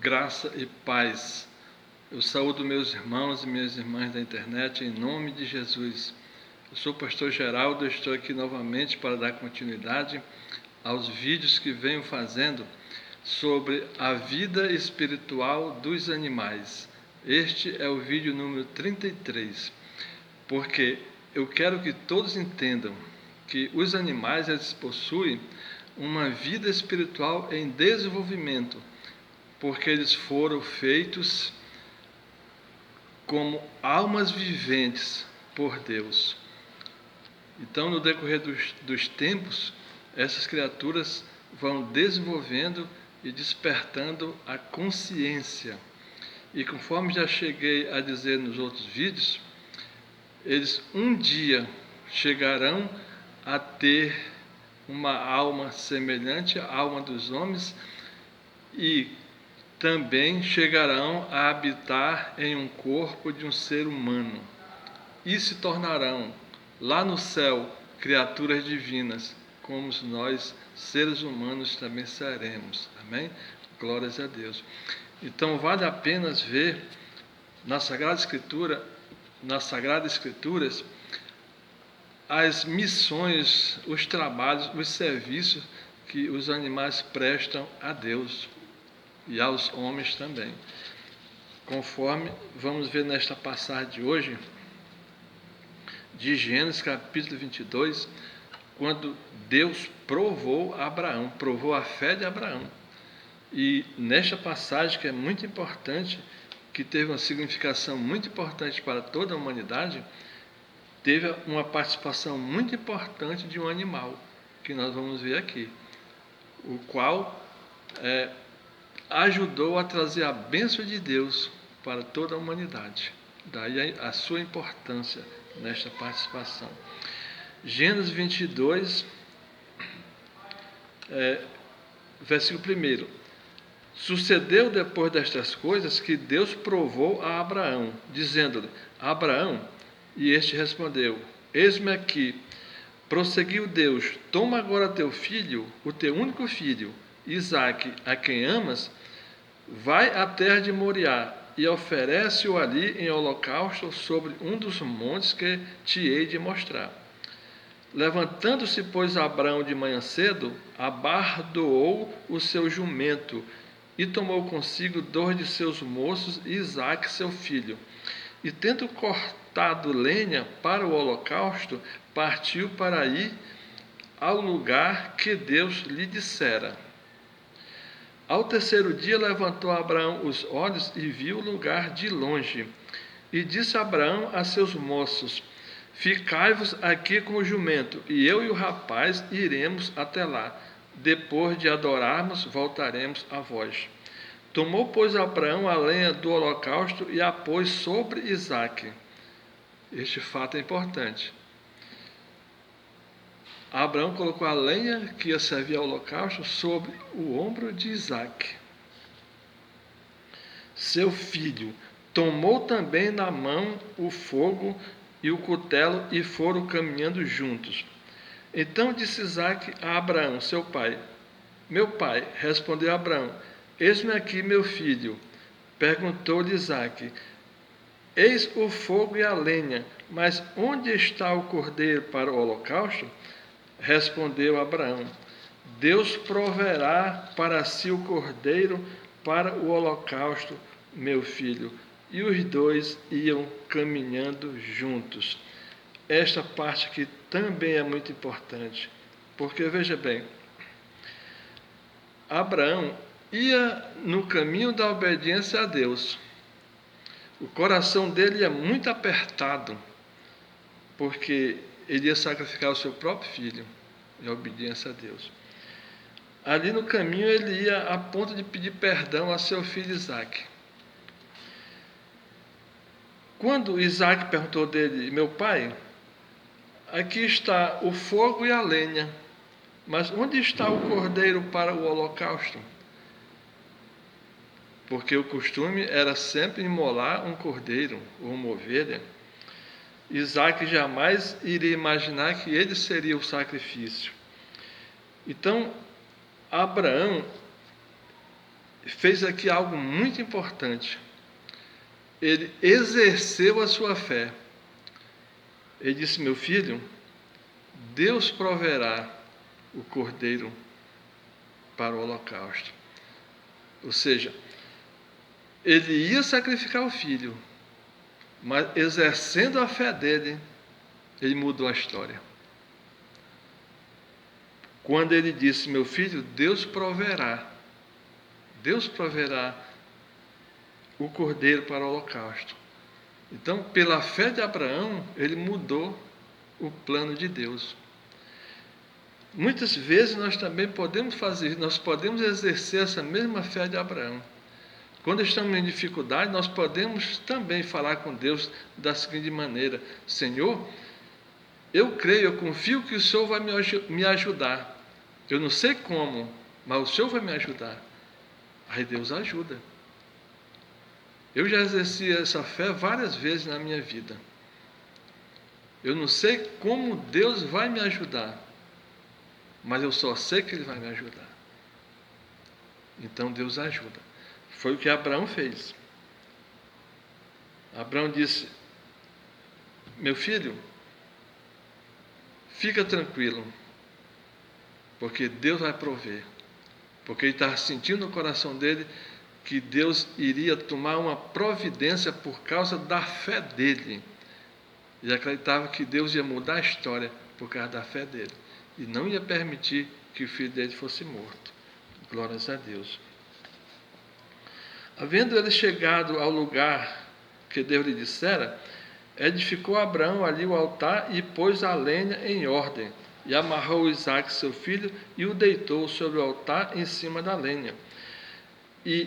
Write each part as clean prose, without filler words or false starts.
Graça e paz. Eu saúdo meus irmãos e minhas irmãs da internet em nome de Jesus. Eu sou o pastor Geraldo, estou aqui novamente para dar continuidade aos vídeos que venho fazendo sobre a vida espiritual dos animais. Este é o vídeo número 33, porque eu quero que todos entendam que os animais eles possuem uma vida espiritual em desenvolvimento, porque eles foram feitos como almas viventes por Deus. Então, no decorrer dos tempos, essas criaturas vão desenvolvendo e despertando a consciência. E conforme já cheguei a dizer nos outros vídeos, eles um dia chegarão a ter uma alma semelhante à alma dos homens e também chegarão a habitar em um corpo de um ser humano e se tornarão lá no céu criaturas divinas, como nós, seres humanos, também seremos. Amém? Glórias a Deus. Então vale a pena ver nas Sagradas Escrituras, as missões, os trabalhos, os serviços que os animais prestam a Deus e aos homens também. Conforme vamos ver nesta passagem de hoje, de Gênesis capítulo 22, quando Deus provou Abraão, provou a fé de Abraão. E nesta passagem, que é muito importante, que teve uma significação muito importante para toda a humanidade, teve uma participação muito importante de um animal, que nós vamos ver aqui, o qual ajudou a trazer a bênção de Deus para toda a humanidade. Daí a sua importância nesta participação. Gênesis 22, versículo 1. Sucedeu depois destas coisas que Deus provou a Abraão, dizendo-lhe: Abraão, e este respondeu: Eis-me aqui. Prosseguiu Deus: Toma agora teu filho, o teu único filho, Isaque, a quem amas, vai à terra de Moriá e oferece-o ali em holocausto sobre um dos montes que te hei de mostrar. Levantando-se, pois, Abraão de manhã cedo, abardoou o seu jumento e tomou consigo 2 de seus moços e Isaque, seu filho. E tendo cortado lenha para o holocausto, partiu para ir ao lugar que Deus lhe dissera. Ao terceiro dia levantou Abraão os olhos e viu o lugar de longe. E disse Abraão a seus moços: Ficai-vos aqui com o jumento, e eu e o rapaz iremos até lá. Depois de adorarmos, voltaremos a vós. Tomou, pois, Abraão a lenha do holocausto e a pôs sobre Isaque. Este fato é importante. Abraão colocou a lenha que ia servir ao holocausto sobre o ombro de Isaque, seu filho. Tomou também na mão o fogo e o cutelo e foram caminhando juntos. Então disse Isaque a Abraão, seu pai: Meu pai. Respondeu Abraão: Eis-me aqui, meu filho. Perguntou-lhe Isaque: Eis o fogo e a lenha, mas onde está o cordeiro para o holocausto? Respondeu Abraão: Deus proverá para si o cordeiro para o holocausto, meu filho. E os dois iam caminhando juntos. Esta parte aqui também é muito importante, porque veja bem, Abraão ia no caminho da obediência a Deus. O coração dele é muito apertado, porque ele ia sacrificar o seu próprio filho em obediência a Deus. Ali no caminho ele ia a ponto de pedir perdão a seu filho Isaque. Quando Isaque perguntou dele: Meu pai, aqui está o fogo e a lenha, mas onde está o cordeiro para o holocausto? Porque o costume era sempre imolar um cordeiro ou uma ovelha. Isaque jamais iria imaginar que ele seria o sacrifício. Então, Abraão fez aqui algo muito importante. Ele exerceu a sua fé. Ele disse: meu filho, Deus proverá o cordeiro para o holocausto. Ou seja, ele ia sacrificar o filho, mas exercendo a fé dele, ele mudou a história. Quando ele disse: meu filho, Deus proverá o cordeiro para o holocausto. Então, pela fé de Abraão, ele mudou o plano de Deus. Muitas vezes nós também podemos fazer, nós podemos exercer essa mesma fé de Abraão. Quando estamos em dificuldade, nós podemos também falar com Deus da seguinte maneira: Senhor, eu creio, eu confio que o Senhor vai me ajudar. Eu não sei como, mas o Senhor vai me ajudar. Aí Deus ajuda. Eu já exerci essa fé várias vezes na minha vida. Eu não sei como Deus vai me ajudar, mas eu só sei que Ele vai me ajudar. Então Deus ajuda. Foi o que Abraão fez. Abraão disse: meu filho, fica tranquilo, porque Deus vai prover. Porque ele estava sentindo no coração dele que Deus iria tomar uma providência por causa da fé dele. Ele acreditava que Deus ia mudar a história por causa da fé dele. E não ia permitir que o filho dele fosse morto. Glórias a Deus. Havendo ele chegado ao lugar que Deus lhe dissera, edificou Abraão ali o altar e pôs a lenha em ordem. E amarrou Isaque, seu filho, e o deitou sobre o altar em cima da lenha. E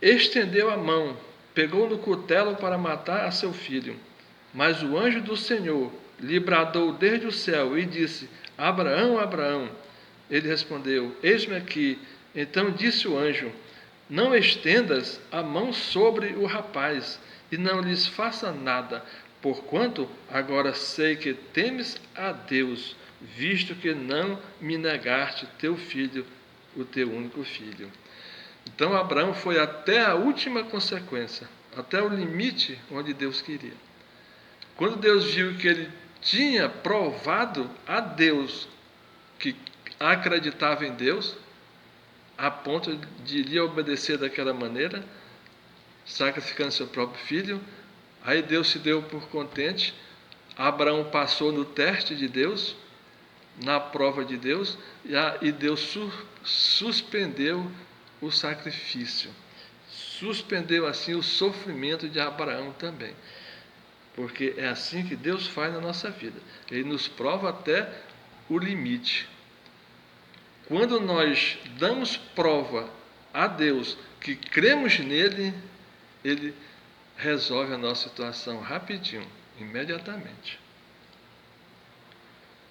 estendeu a mão, pegou no cutelo para matar a seu filho. Mas o anjo do Senhor lhe bradou desde o céu e disse: Abraão, Abraão. Ele respondeu: eis-me aqui. Então disse o anjo: não estendas a mão sobre o rapaz, e não lhes faça nada, porquanto agora sei que temes a Deus, visto que não me negaste teu filho, o teu único filho. Então Abraão foi até a última consequência, até o limite onde Deus queria. Quando Deus viu que ele tinha provado a Deus que acreditava em Deus, a ponto de lhe obedecer daquela maneira, sacrificando seu próprio filho, aí Deus se deu por contente. Abraão passou no teste de Deus, na prova de Deus, e Deus suspendeu o sacrifício. Suspendeu assim o sofrimento de Abraão também. Porque é assim que Deus faz na nossa vida. Ele nos prova até o limite. Quando nós damos prova a Deus que cremos nele, Ele resolve a nossa situação rapidinho, imediatamente.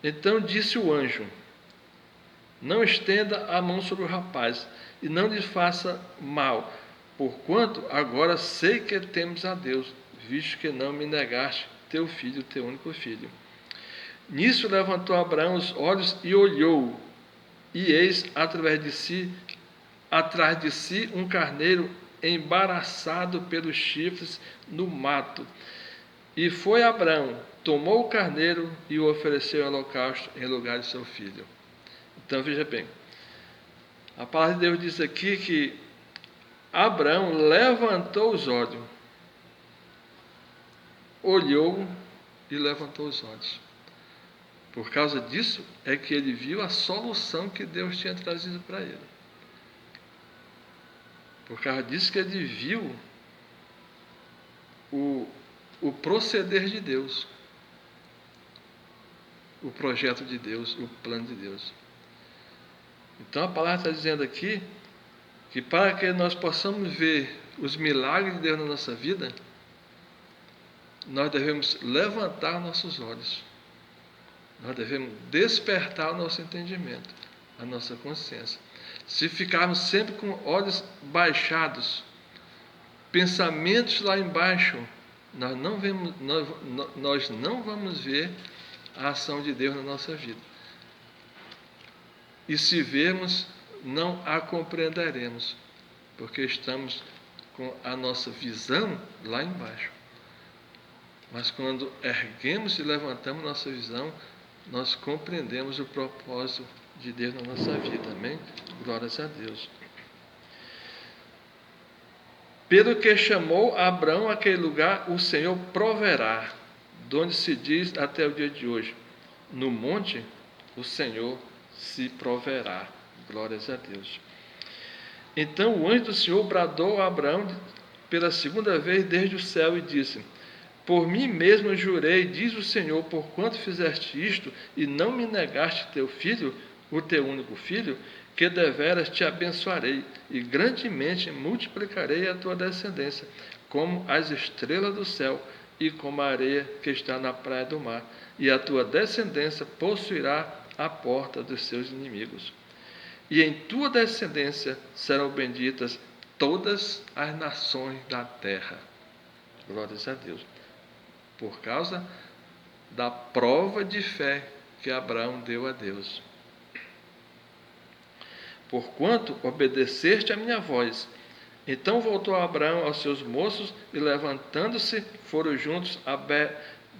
Então disse o anjo: não estenda a mão sobre o rapaz, e não lhe faça mal, porquanto agora sei que temes a Deus, visto que não me negaste teu filho, teu único filho. Nisso levantou Abraão os olhos e olhou, e eis atrás de si um carneiro embaraçado pelos chifres no mato. E foi Abraão, tomou o carneiro e o ofereceu em holocausto em lugar de seu filho. Então veja bem, a palavra de Deus diz aqui que Abraão levantou os olhos, olhou e levantou os olhos. Por causa disso é que ele viu a solução que Deus tinha trazido para ele. Por causa disso que ele viu o proceder de Deus, o projeto de Deus, o plano de Deus. Então a palavra está dizendo aqui que para que nós possamos ver os milagres de Deus na nossa vida, nós devemos levantar nossos olhos. Nós devemos despertar o nosso entendimento, a nossa consciência. Se ficarmos sempre com olhos baixados, pensamentos lá embaixo, nós não vamos ver a ação de Deus na nossa vida. E se vermos, não a compreenderemos. porque estamos com a nossa visão lá embaixo. Mas quando erguemos e levantamos nossa visão, nós compreendemos o propósito de Deus na nossa vida. Amém? Glórias a Deus. Pelo que chamou Abraão aquele lugar, o Senhor proverá, de onde se diz até o dia de hoje, no monte o Senhor se proverá. Glórias a Deus. Então o anjo do Senhor bradou a Abraão pela segunda vez desde o céu e disse: por mim mesmo jurei, diz o Senhor, porquanto fizeste isto e não me negaste teu filho, o teu único filho, que deveras te abençoarei e grandemente multiplicarei a tua descendência, como as estrelas do céu e como a areia que está na praia do mar, e a tua descendência possuirá a porta dos seus inimigos. E em tua descendência serão benditas todas as nações da terra. Glórias a Deus. Por causa da prova de fé que Abraão deu a Deus. Porquanto obedeceste a minha voz. Então voltou Abraão aos seus moços e, levantando-se, foram juntos a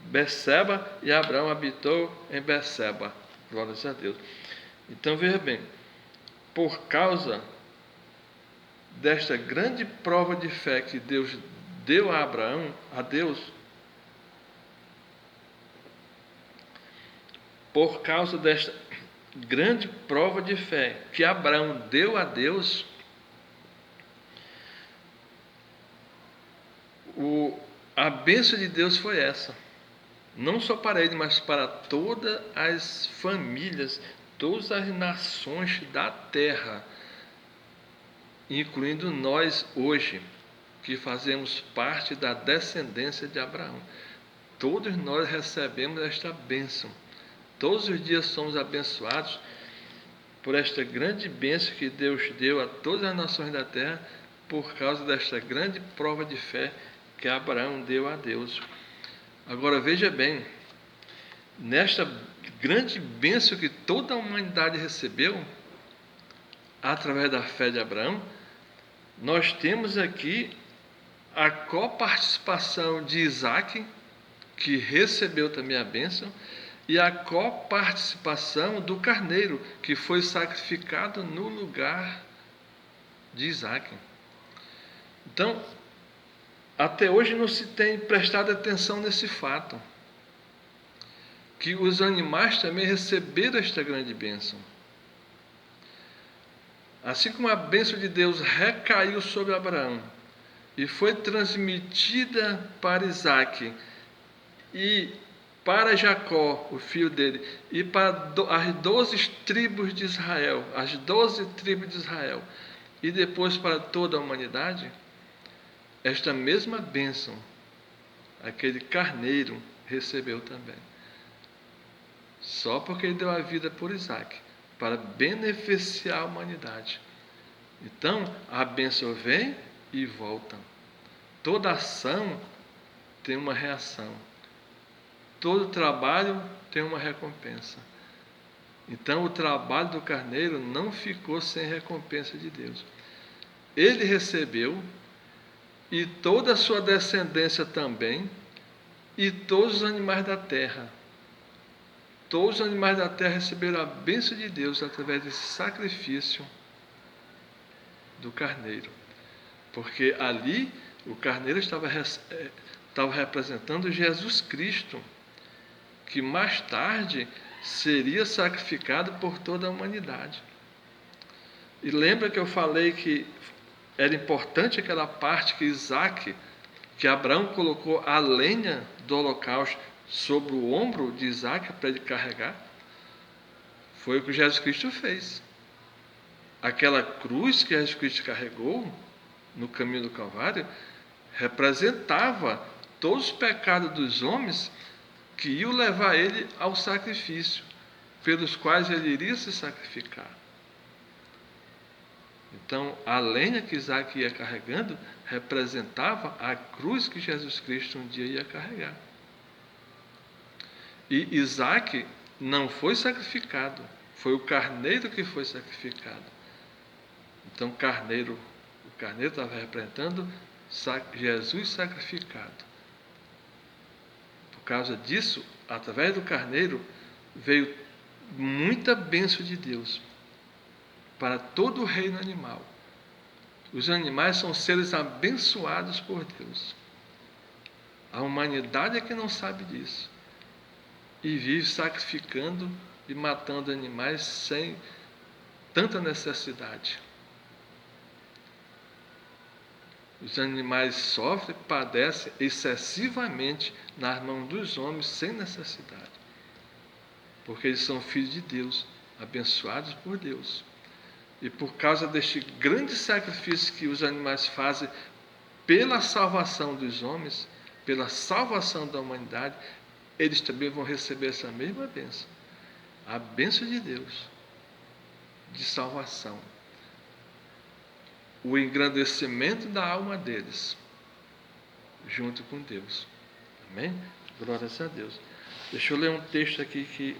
Beceba, e Abraão habitou em Beceba. Glórias a Deus. Então veja bem, por causa desta grande prova de fé que Deus deu a Abraão, a Deus, por causa desta grande prova de fé que Abraão deu a Deus, a bênção de Deus foi essa. Não só para ele, mas para todas as famílias, todas as nações da terra, incluindo nós hoje, que fazemos parte da descendência de Abraão. Todos nós recebemos esta bênção. Todos os dias somos abençoados por esta grande bênção que Deus deu a todas as nações da terra, por causa desta grande prova de fé que Abraão deu a Deus. Agora veja bem, nesta grande bênção que toda a humanidade recebeu, através da fé de Abraão, nós temos aqui a coparticipação de Isaac, que recebeu também a bênção, e a coparticipação do carneiro, que foi sacrificado no lugar de Isaac. Então, até hoje não se tem prestado atenção nesse fato, que os animais também receberam esta grande bênção. Assim como a bênção de Deus recaiu sobre Abraão e foi transmitida para Isaac e para Jacó, o filho dele, e para as 12 tribos de Israel, as 12 tribos de Israel, e depois para toda a humanidade, esta mesma bênção, aquele carneiro recebeu também. Só porque ele deu a vida por Isaac, para beneficiar a humanidade. Então, a bênção vem e volta. Toda ação tem uma reação. Todo trabalho tem uma recompensa. Então, o trabalho do carneiro não ficou sem recompensa de Deus. Ele recebeu, e toda a sua descendência também, e todos os animais da terra. Todos os animais da terra receberam a bênção de Deus através desse sacrifício do carneiro. Porque ali o carneiro estava representando Jesus Cristo, que mais tarde seria sacrificado por toda a humanidade. E lembra que eu falei que era importante aquela parte que Abraão colocou a lenha do holocausto sobre o ombro de Isaac para ele carregar? Foi o que Jesus Cristo fez. Aquela cruz que Jesus Cristo carregou no caminho do Calvário representava todos os pecados dos homens que iam levar ele ao sacrifício, pelos quais ele iria se sacrificar. Então, a lenha que Isaac ia carregando representava a cruz que Jesus Cristo um dia ia carregar. E Isaac não foi sacrificado, foi o carneiro que foi sacrificado. Então, o carneiro estava representando Jesus sacrificado. Por causa disso, através do carneiro, veio muita bênção de Deus para todo o reino animal. Os animais são seres abençoados por Deus. A humanidade é que não sabe disso e vive sacrificando e matando animais sem tanta necessidade. Os animais sofrem, padecem excessivamente nas mãos dos homens sem necessidade, porque eles são filhos de Deus, abençoados por Deus. E por causa deste grande sacrifício que os animais fazem pela salvação dos homens, pela salvação da humanidade, eles também vão receber essa mesma bênção. A bênção de Deus, de salvação. O engrandecimento da alma deles, junto com Deus. Amém? Glórias a Deus. Deixa eu ler um texto aqui que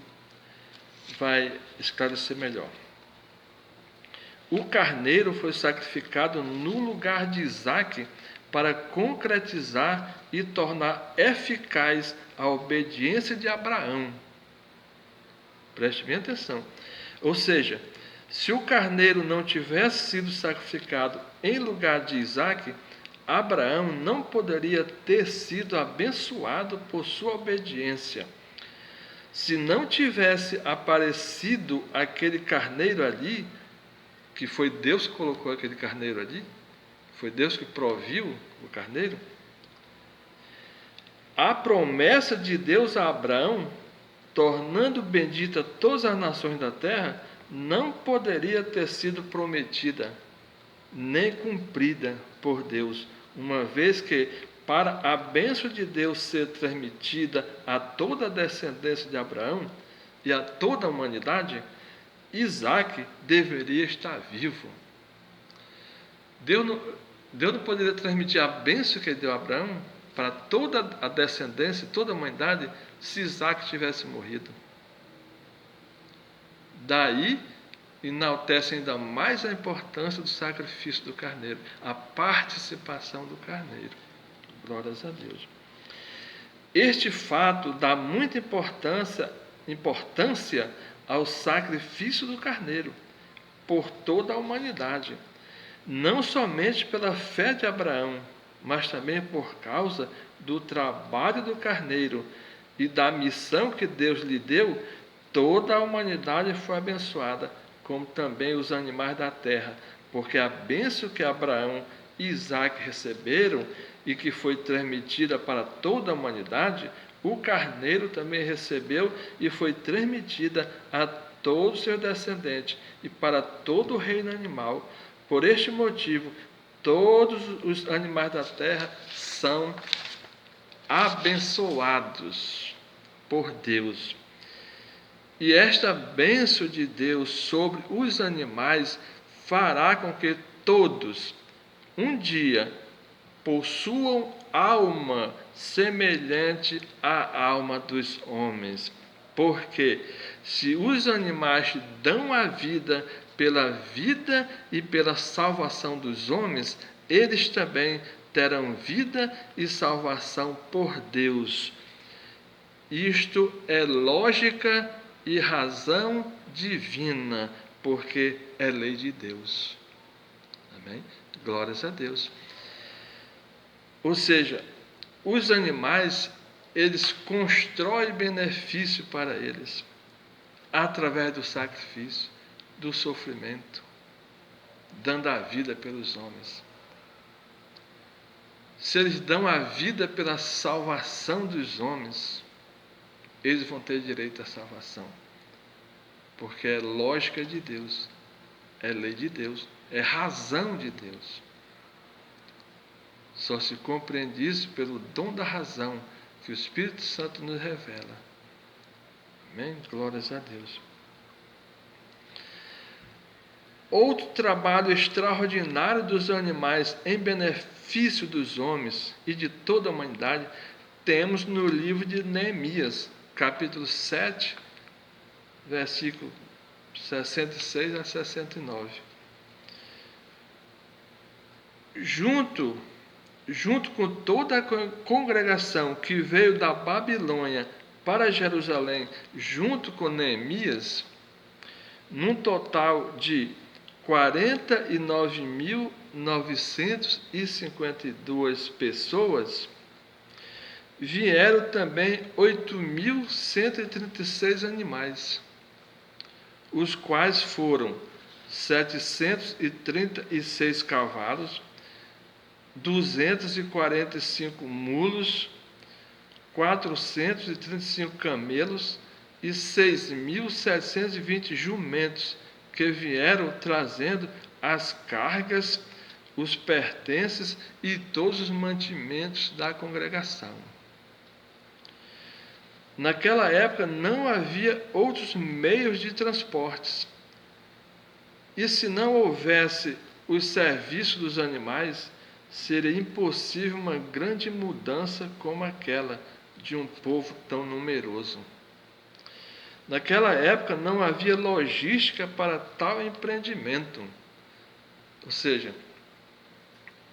vai esclarecer melhor. O carneiro foi sacrificado no lugar de Isaque para concretizar e tornar eficaz a obediência de Abraão. Preste bem atenção. Ou seja, se o carneiro não tivesse sido sacrificado em lugar de Isaque, Abraão não poderia ter sido abençoado por sua obediência. Se não tivesse aparecido aquele carneiro ali, que foi Deus que colocou aquele carneiro ali, foi Deus que proviu o carneiro, a promessa de Deus a Abraão, tornando bendita todas as nações da terra, não poderia ter sido prometida, nem cumprida por Deus, uma vez que, para a bênção de Deus ser transmitida a toda a descendência de Abraão e a toda a humanidade, Isaque deveria estar vivo. Deus não poderia transmitir a bênção que ele deu a Abraão para toda a descendência, toda a humanidade, se Isaque tivesse morrido. Daí, enaltece ainda mais a importância do sacrifício do carneiro, a participação do carneiro. Glórias a Deus. Este fato dá muita importância ao sacrifício do carneiro por toda a humanidade, não somente pela fé de Abraão, mas também por causa do trabalho do carneiro e da missão que Deus lhe deu. Toda a humanidade foi abençoada, como também os animais da terra, porque a bênção que Abraão e Isaque receberam e que foi transmitida para toda a humanidade, o carneiro também recebeu e foi transmitida a todos os seus descendentes e para todo o reino animal. Por este motivo, todos os animais da terra são abençoados por Deus. E esta bênção de Deus sobre os animais fará com que todos, um dia, possuam alma semelhante à alma dos homens. Porque se os animais dão a vida pela vida e pela salvação dos homens, eles também terão vida e salvação por Deus. Isto é lógica e razão divina, porque é lei de Deus. Amém? Glórias a Deus. Ou seja, os animais, eles constroem benefício para eles, através do sacrifício, do sofrimento, dando a vida pelos homens. Se eles dão a vida pela salvação dos homens, eles vão ter direito à salvação, porque é lógica de Deus, é lei de Deus, é razão de Deus. Só se compreende isso pelo dom da razão que o Espírito Santo nos revela. Amém? Glórias a Deus. Outro trabalho extraordinário dos animais em benefício dos homens e de toda a humanidade temos no livro de Neemias, capítulo 7, versículo 66 a 69. junto com toda a congregação que veio da Babilônia para Jerusalém, junto com Neemias, num total de 49.952 pessoas, vieram também 8.136 animais, os quais foram 736 cavalos, 245 mulos, 435 camelos e 6.720 jumentos, que vieram trazendo as cargas, os pertences e todos os mantimentos da congregação. Naquela época não havia outros meios de transportes. E se não houvesse os serviços dos animais, seria impossível uma grande mudança como aquela de um povo tão numeroso. Naquela época não havia logística para tal empreendimento. Ou seja,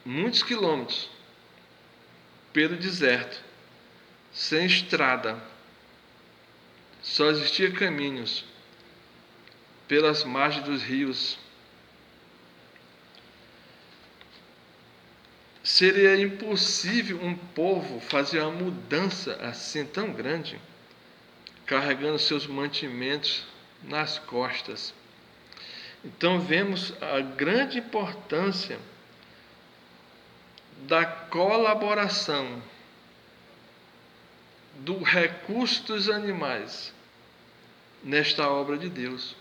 muitos quilômetros pelo deserto, sem estrada, só existiam caminhos pelas margens dos rios. Seria impossível um povo fazer uma mudança assim tão grande, carregando seus mantimentos nas costas. Então vemos a grande importância da colaboração, do recurso dos animais nesta obra de Deus,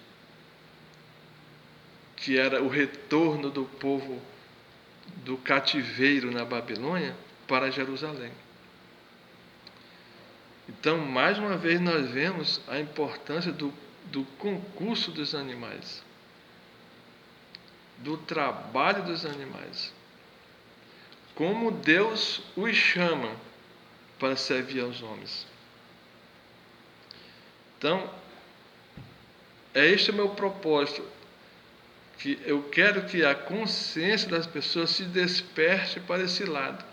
que era o retorno do povo do cativeiro na Babilônia para Jerusalém. Então, mais uma vez, nós vemos a importância do concurso dos animais, do trabalho dos animais, como Deus os chama para servir aos homens. Então, este é o meu propósito, que eu quero que a consciência das pessoas se desperte para esse lado,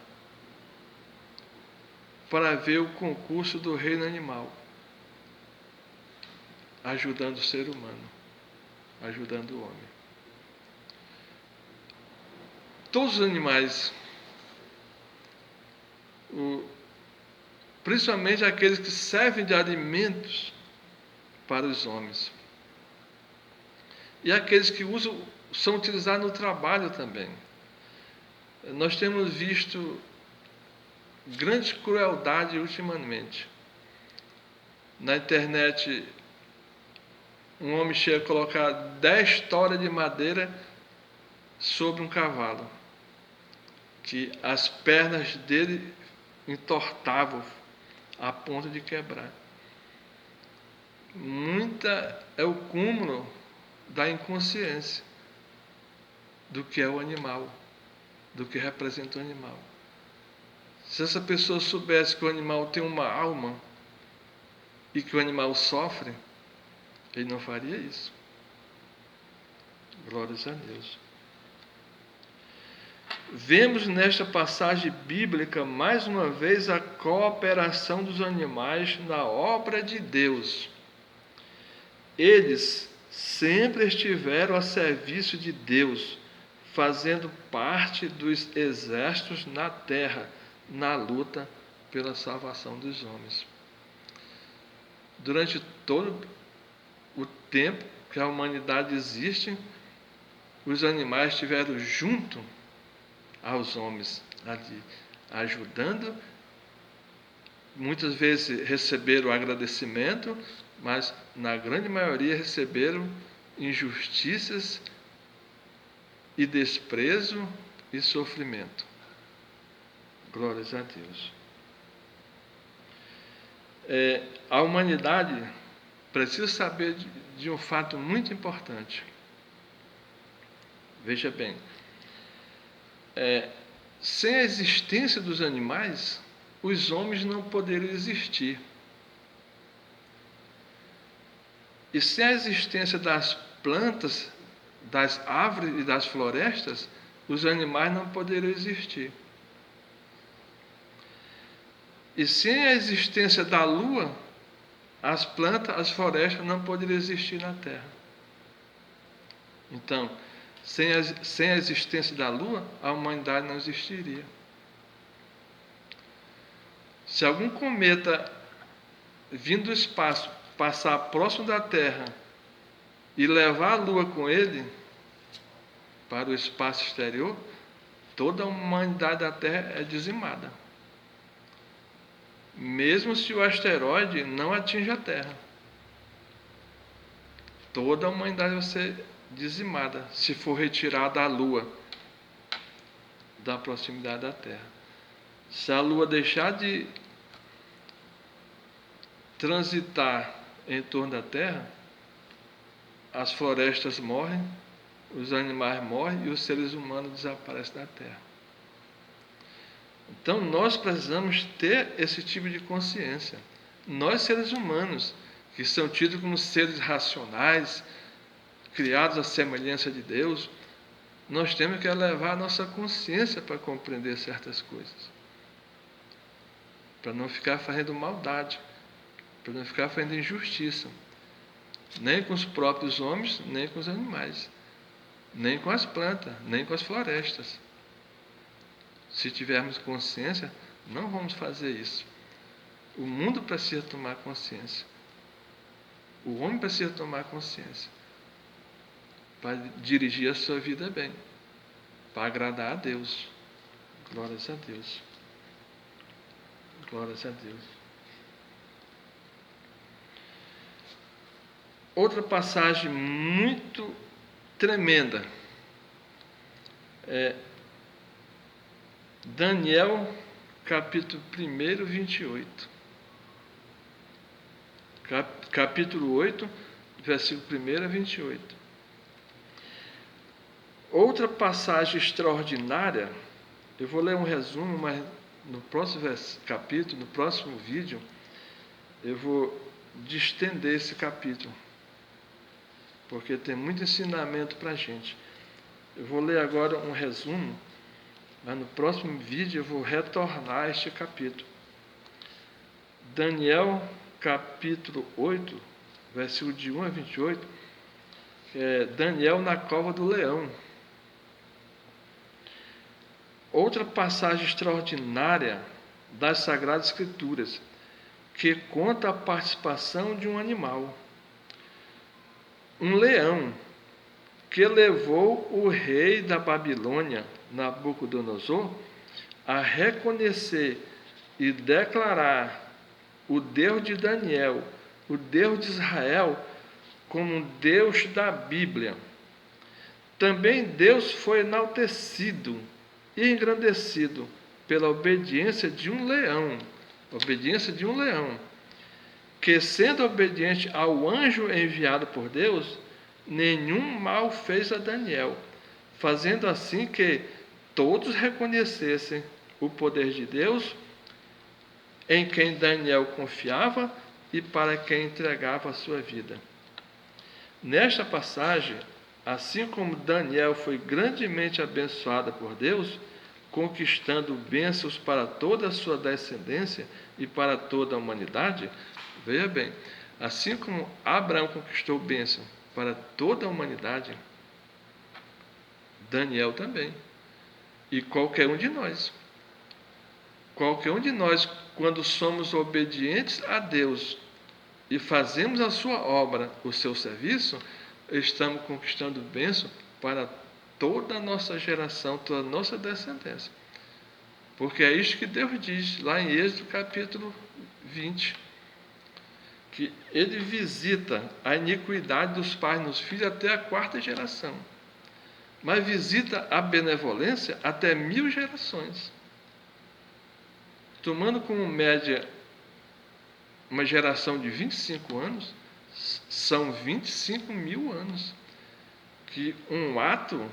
para ver o concurso do reino animal, ajudando o ser humano, ajudando o homem. Todos os animais, principalmente aqueles que servem de alimentos para os homens, e aqueles que são utilizados no trabalho também. Nós temos visto grande crueldade ultimamente. Na internet, um homem chega a colocar 10 toras de madeira sobre um cavalo, que as pernas dele entortavam a ponto de quebrar. Muita é o cúmulo da inconsciência do que é o animal, do que representa o animal. Se essa pessoa soubesse que o animal tem uma alma e que o animal sofre, ele não faria isso. Glórias a Deus. Vemos nesta passagem bíblica mais uma vez a cooperação dos animais na obra de Deus. Eles sempre estiveram a serviço de Deus, fazendo parte dos exércitos na terra, na luta pela salvação dos homens. Durante todo o tempo que a humanidade existe, os animais estiveram junto aos homens ali, ajudando. Muitas vezes receberam agradecimento, mas na grande maioria receberam injustiças e desprezo e sofrimento. Glórias a Deus. A humanidade precisa saber de um fato muito importante. Veja bem, sem a existência dos animais, os homens não poderiam existir. E sem a existência das plantas, das árvores e das florestas, os animais não poderiam existir. E sem a existência da lua, as plantas, as florestas não poderiam existir na Terra. Então, sem a existência da lua, a humanidade não existiria. Se algum cometa vindo do espaço passar próximo da Terra e levar a lua com ele para o espaço exterior, toda a humanidade da Terra é dizimada. Mesmo se o asteroide não atinge a Terra, toda a humanidade vai ser dizimada se for retirada a Lua da proximidade da Terra. Se a Lua deixar de transitar em torno da Terra, as florestas morrem, os animais morrem e os seres humanos desaparecem da Terra. Então nós precisamos ter esse tipo de consciência. Nós, seres humanos, que são tidos como seres racionais, criados à semelhança de Deus, nós temos que elevar a nossa consciência para compreender certas coisas. Para não ficar fazendo maldade, para não ficar fazendo injustiça, nem com os próprios homens, nem com os animais, nem com as plantas, nem com as florestas. Se tivermos consciência, não vamos fazer isso. O mundo precisa tomar consciência. O homem precisa tomar consciência para dirigir a sua vida bem, para agradar a Deus. Glórias a Deus. Glórias a Deus. Outra passagem muito tremenda é Daniel, capítulo 1, 28. Capítulo 8, versículo 1 a 28. Outra passagem extraordinária, eu vou ler um resumo, mas no próximo capítulo, no próximo vídeo, eu vou distender esse capítulo, porque tem muito ensinamento para a gente. Eu vou ler agora um resumo, mas no próximo vídeo eu vou retornar a este capítulo. Daniel, capítulo 8, versículo de 1 a 28, é Daniel na cova do leão. Outra passagem extraordinária das Sagradas Escrituras, que conta a participação de um animal, um leão, que levou o rei da Babilônia, Nabucodonosor, a reconhecer e declarar o Deus de Daniel, o Deus de Israel, como um Deus da Bíblia. Também Deus foi enaltecido e engrandecido pela obediência de um leão, que, sendo obediente ao anjo enviado por Deus, nenhum mal fez a Daniel, fazendo assim que todos reconhecessem o poder de Deus, em quem Daniel confiava e para quem entregava a sua vida. Nesta passagem, assim como Daniel foi grandemente abençoado por Deus, conquistando bênçãos para toda a sua descendência e para toda a humanidade, veja bem, assim como Abraão conquistou bênção para toda a humanidade, Daniel também. E qualquer um de nós. Qualquer um de nós, quando somos obedientes a Deus e fazemos a sua obra, o seu serviço, estamos conquistando bênção para toda a nossa geração, toda a nossa descendência. Porque é isso que Deus diz lá em Êxodo capítulo 20, que Ele visita a iniquidade dos pais nos filhos até a 4ª geração, mas visita a benevolência até 1000 gerações. Tomando como média uma geração de 25 anos, são 25.000 anos que um ato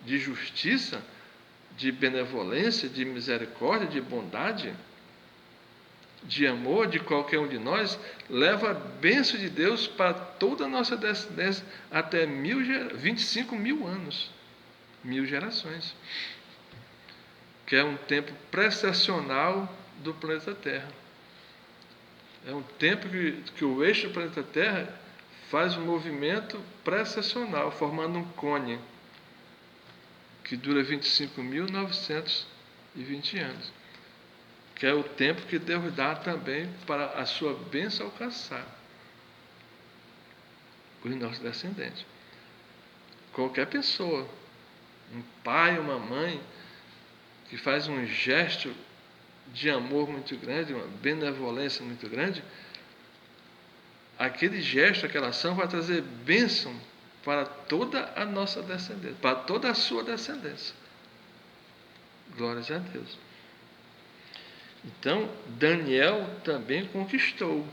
de justiça, de benevolência, de misericórdia, de bondade, de amor de qualquer um de nós, leva a bênção de Deus para toda a nossa descendência até 25.000 anos. 1000 gerações, que é um tempo precessional do planeta Terra. É um tempo que o eixo do planeta Terra faz um movimento precessional, formando um cone, que dura 25.920 anos, que é o tempo que Deus dá também para a sua bênção alcançar os nossos descendentes. Qualquer pessoa, um pai, uma mãe, que faz um gesto de amor muito grande, uma benevolência muito grande, aquele gesto, aquela ação vai trazer bênção para toda a nossa descendência, para toda a sua descendência. Glórias a Deus. Então, Daniel também conquistou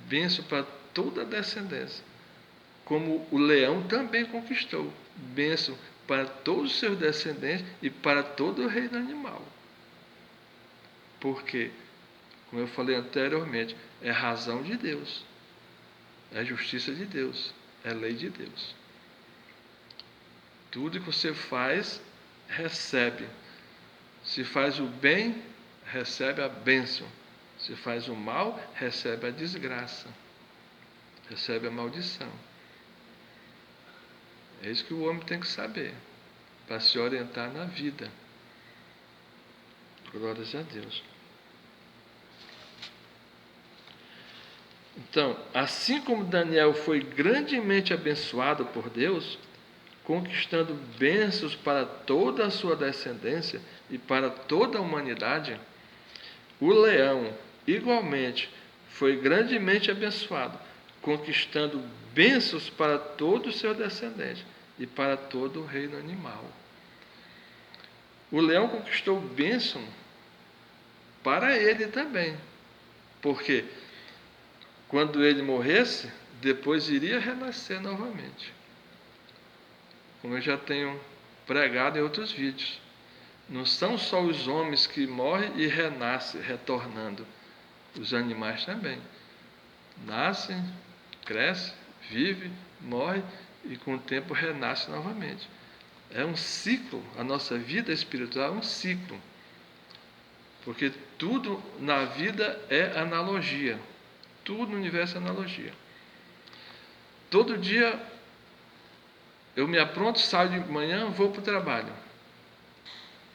bênção para toda a descendência, como o leão também conquistou bênção para todos os seus descendentes e para todo o reino animal. Porque, como eu falei anteriormente, é razão de Deus, é justiça de Deus, é lei de Deus. Tudo que você faz, recebe. Se faz o bem, recebe a bênção. Se faz o mal, recebe a desgraça, recebe a maldição. É isso que o homem tem que saber, para se orientar na vida. Glórias a Deus. Então, assim como Daniel foi grandemente abençoado por Deus, conquistando bênçãos para toda a sua descendência e para toda a humanidade, o leão, igualmente, foi grandemente abençoado, conquistando bênçãos para todos os seus descendentes e para todo o reino animal. O leão conquistou bênção para ele também, porque quando ele morresse, depois iria renascer novamente. Como eu já tenho pregado em outros vídeos, não são só os homens que morrem e renascem, retornando. Os animais também. Nascem, crescem, vivem, morrem e com o tempo renascem novamente. É um ciclo, a nossa vida espiritual é um ciclo. Porque tudo na vida é analogia. Tudo no universo é analogia. Todo dia eu me apronto, saio de manhã, vou para o trabalho.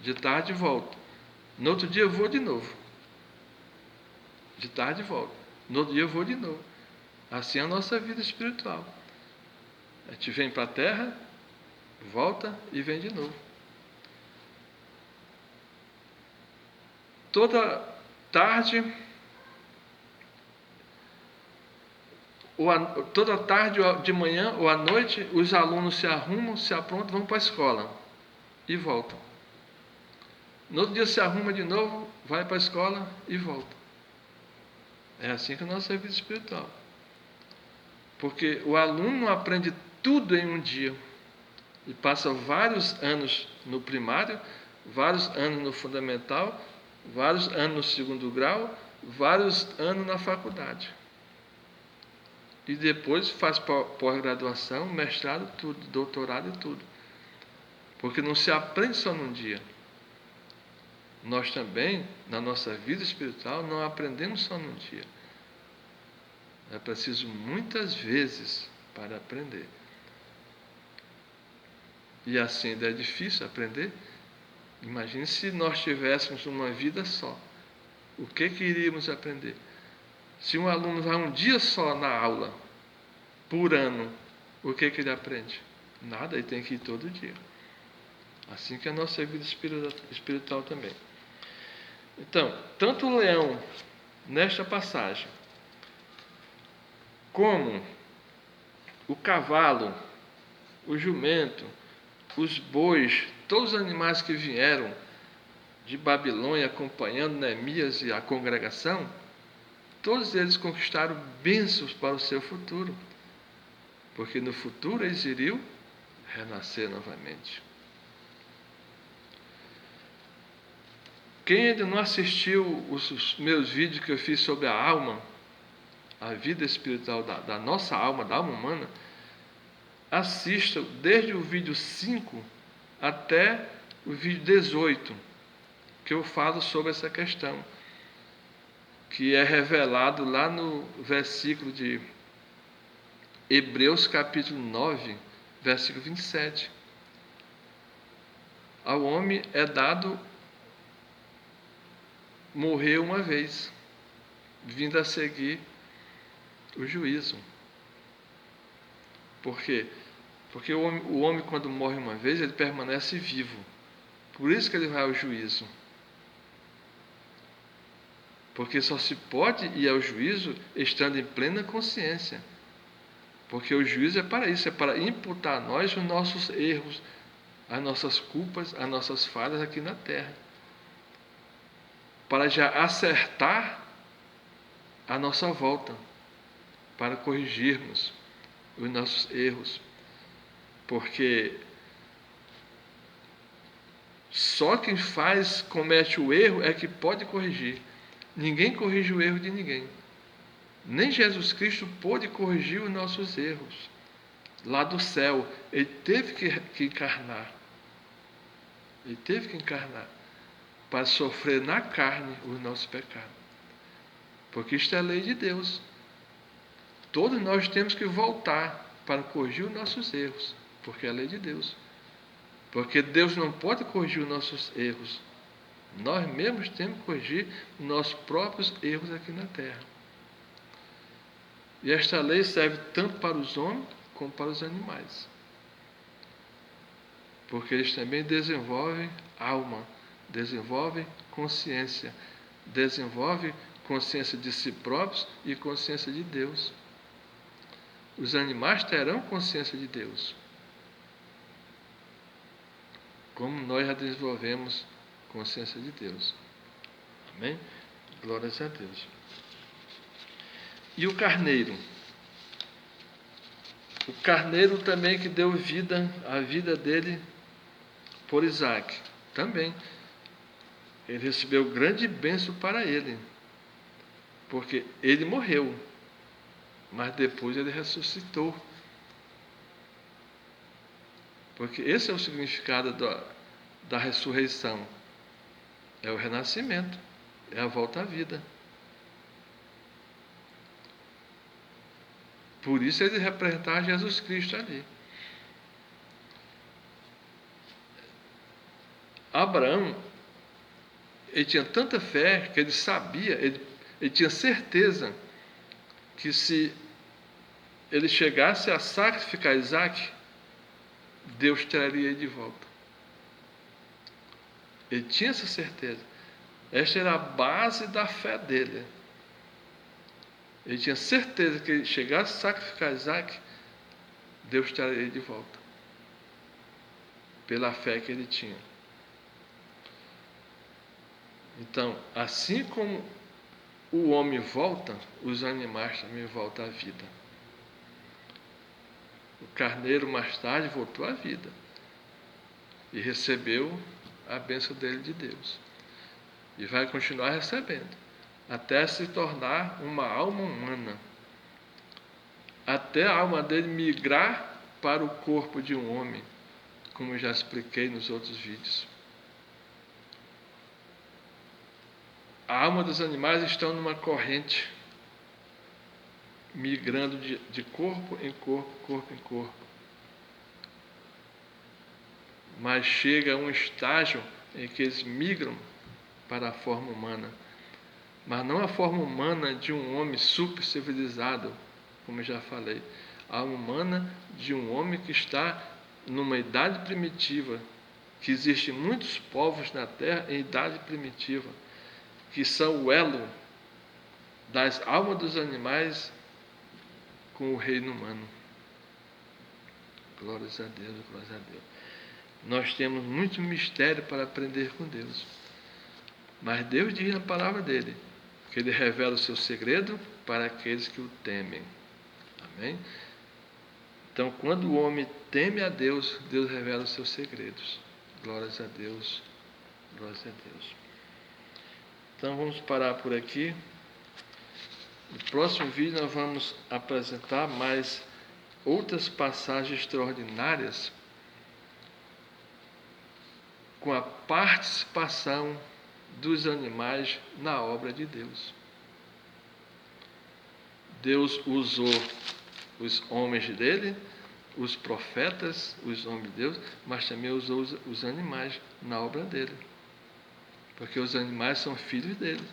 De tarde volto. No outro dia eu vou de novo. De tarde volto. No outro dia eu vou de novo. Assim é a nossa vida espiritual. A gente vem para a Terra, volta e vem de novo. Toda tarde, de manhã ou à noite, os alunos se arrumam, se aprontam, vão para a escola e voltam. No outro dia se arruma de novo, vai para a escola e volta. É assim que é a nossa vida espiritual. Porque o aluno aprende tudo em um dia e passa vários anos no primário, vários anos no fundamental, vários anos no segundo grau, vários anos na faculdade. E depois faz pós-graduação, mestrado, tudo, doutorado e tudo. Porque não se aprende só num dia. Nós também, na nossa vida espiritual, não aprendemos só num dia. É preciso muitas vezes para aprender. E assim ainda é difícil aprender. Imagine se nós tivéssemos uma vida só. O que iríamos aprender? Se um aluno vai um dia só na aula, por ano, o que ele aprende? Nada, ele tem que ir todo dia. Assim que é a nossa vida espiritual também. Então, tanto o leão, nesta passagem, como o cavalo, o jumento, os bois, todos os animais que vieram de Babilônia acompanhando Neemias e a congregação, todos eles conquistaram bênçãos para o seu futuro, porque no futuro eles iriam renascer novamente. Quem ainda não assistiu os meus vídeos que eu fiz sobre a alma, a vida espiritual da nossa alma, da alma humana, assista desde o vídeo 5 até o vídeo 18, que eu falo sobre essa questão, que é revelado lá no versículo de Hebreus capítulo 9, versículo 27. Ao homem é dado morrer uma vez, vindo a seguir o juízo. Por quê? Porque o homem, quando morre uma vez, ele permanece vivo. Por isso que ele vai ao juízo. Porque só se pode ir ao juízo estando em plena consciência. Porque o juízo é para isso, é para imputar a nós os nossos erros, as nossas culpas, as nossas falhas aqui na terra. Para já acertar a nossa volta, para corrigirmos os nossos erros. Porque só quem comete o erro é que pode corrigir. Ninguém corrige o erro de ninguém. Nem Jesus Cristo pôde corrigir os nossos erros. Lá do céu, ele teve que encarnar. Ele teve que encarnar para sofrer na carne os nossos pecados. Porque isto é a lei de Deus. Todos nós temos que voltar para corrigir os nossos erros, porque é a lei de Deus. Porque Deus não pode corrigir os nossos erros. Nós mesmos temos que corrigir os nossos próprios erros aqui na terra. E esta lei serve tanto para os homens como para os animais. Porque eles também desenvolvem alma, desenvolvem consciência, desenvolvem consciência de si próprios e consciência de Deus. Os animais terão consciência de Deus, como nós já desenvolvemos consciência de Deus. Amém? Glórias a Deus. E o carneiro? O carneiro também que deu vida, a vida dele por Isaac. Também. Ele recebeu grande bênção para ele. Porque ele morreu. Mas depois ele ressuscitou. Porque esse é o significado da ressurreição. É o renascimento. É a volta à vida. Por isso ele representava Jesus Cristo ali. Abraão, ele tinha tanta fé que ele sabia, ele tinha certeza que se ele chegasse a sacrificar Isaac, Deus traria ele de volta. Ele tinha essa certeza. Esta era a base da fé dele. Ele tinha certeza que ele chegasse a sacrificar Isaac, Deus traria ele de volta. Pela fé que ele tinha. Então, assim como o homem volta, os animais também voltam à vida. O carneiro mais tarde voltou à vida e recebeu a bênção dele de Deus. E vai continuar recebendo, até se tornar uma alma humana. Até a alma dele migrar para o corpo de um homem, como eu já expliquei nos outros vídeos. A alma dos animais estão numa corrente, migrando de corpo em corpo, corpo em corpo. Mas chega a um estágio em que eles migram para a forma humana. Mas não a forma humana de um homem super civilizado, como eu já falei. A alma humana de um homem que está numa idade primitiva, que existem muitos povos na Terra em idade primitiva, que são o elo das almas dos animais com o reino humano. Glórias a Deus, glórias a Deus. Nós temos muito mistério para aprender com Deus. Mas Deus diz na palavra dele que ele revela o seu segredo para aqueles que o temem. Amém? Então, quando o homem teme a Deus, Deus revela os seus segredos. Glórias a Deus, glórias a Deus. Então, vamos parar por aqui. No próximo vídeo, nós vamos apresentar mais outras passagens extraordinárias com a participação dos animais na obra de Deus. Deus usou os homens dele, os profetas, os homens de Deus, mas também usou os animais na obra dele. Porque os animais são filhos dele.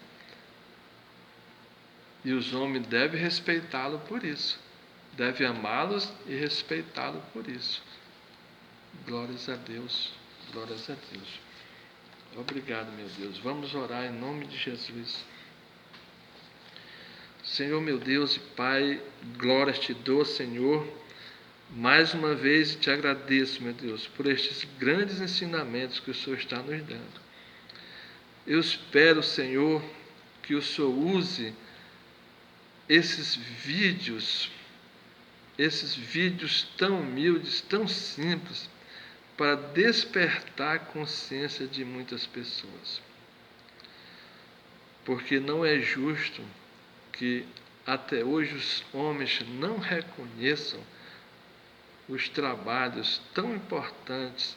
E os homens devem respeitá-lo por isso. Devem amá-los e respeitá-lo por isso. Glórias a Deus, glórias a Deus. Obrigado, meu Deus. Vamos orar em nome de Jesus. Senhor, meu Deus e Pai, glórias te dou, Senhor. Mais uma vez te agradeço, meu Deus, por estes grandes ensinamentos que o Senhor está nos dando. Eu espero, Senhor, que o Senhor use esses vídeos tão humildes, tão simples, para despertar a consciência de muitas pessoas. Porque não é justo que até hoje os homens não reconheçam os trabalhos tão importantes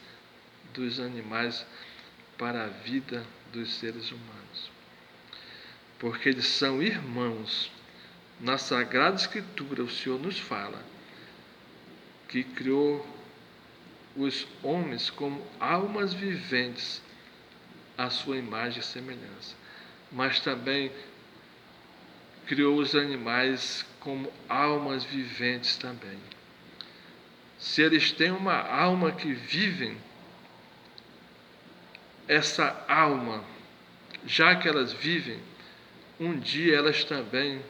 dos animais para a vida dos seres humanos. Porque eles são irmãos. Na Sagrada Escritura, o Senhor nos fala que criou os homens como almas viventes à sua imagem e semelhança, mas também criou os animais como almas viventes também. Se eles têm uma alma que vivem, essa alma, já que elas vivem, um dia elas também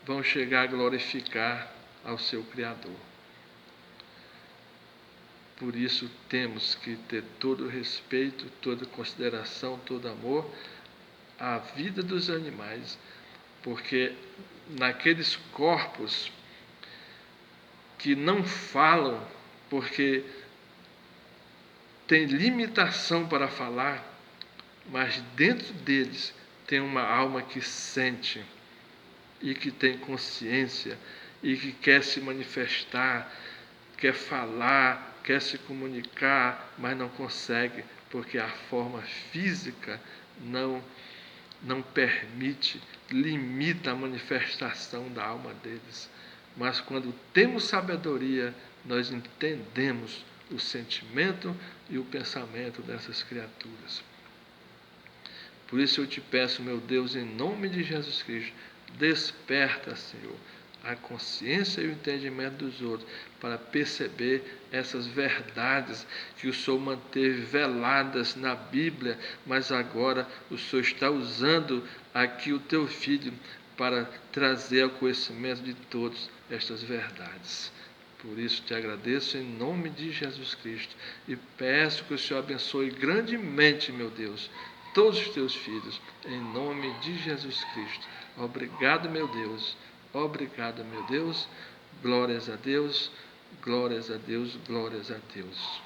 vão chegar a glorificar ao seu Criador. Por isso temos que ter todo respeito, toda consideração, todo amor à vida dos animais, porque naqueles corpos que não falam, porque tem limitação para falar, mas dentro deles tem uma alma que sente e que tem consciência e que quer se manifestar, quer falar, quer se comunicar, mas não consegue, porque a forma física não permite, limita a manifestação da alma deles. Mas quando temos sabedoria, nós entendemos o sentimento e o pensamento dessas criaturas. Por isso eu te peço, meu Deus, em nome de Jesus Cristo, desperta, Senhor, a consciência e o entendimento dos outros para perceber essas verdades que o Senhor manteve veladas na Bíblia, mas agora o Senhor está usando aqui o teu Filho para trazer ao conhecimento de todos estas verdades. Por isso te agradeço em nome de Jesus Cristo e peço que o Senhor abençoe grandemente, meu Deus, todos os teus filhos, em nome de Jesus Cristo. Obrigado, meu Deus. Obrigado, meu Deus. Glórias a Deus, glórias a Deus, glórias a Deus.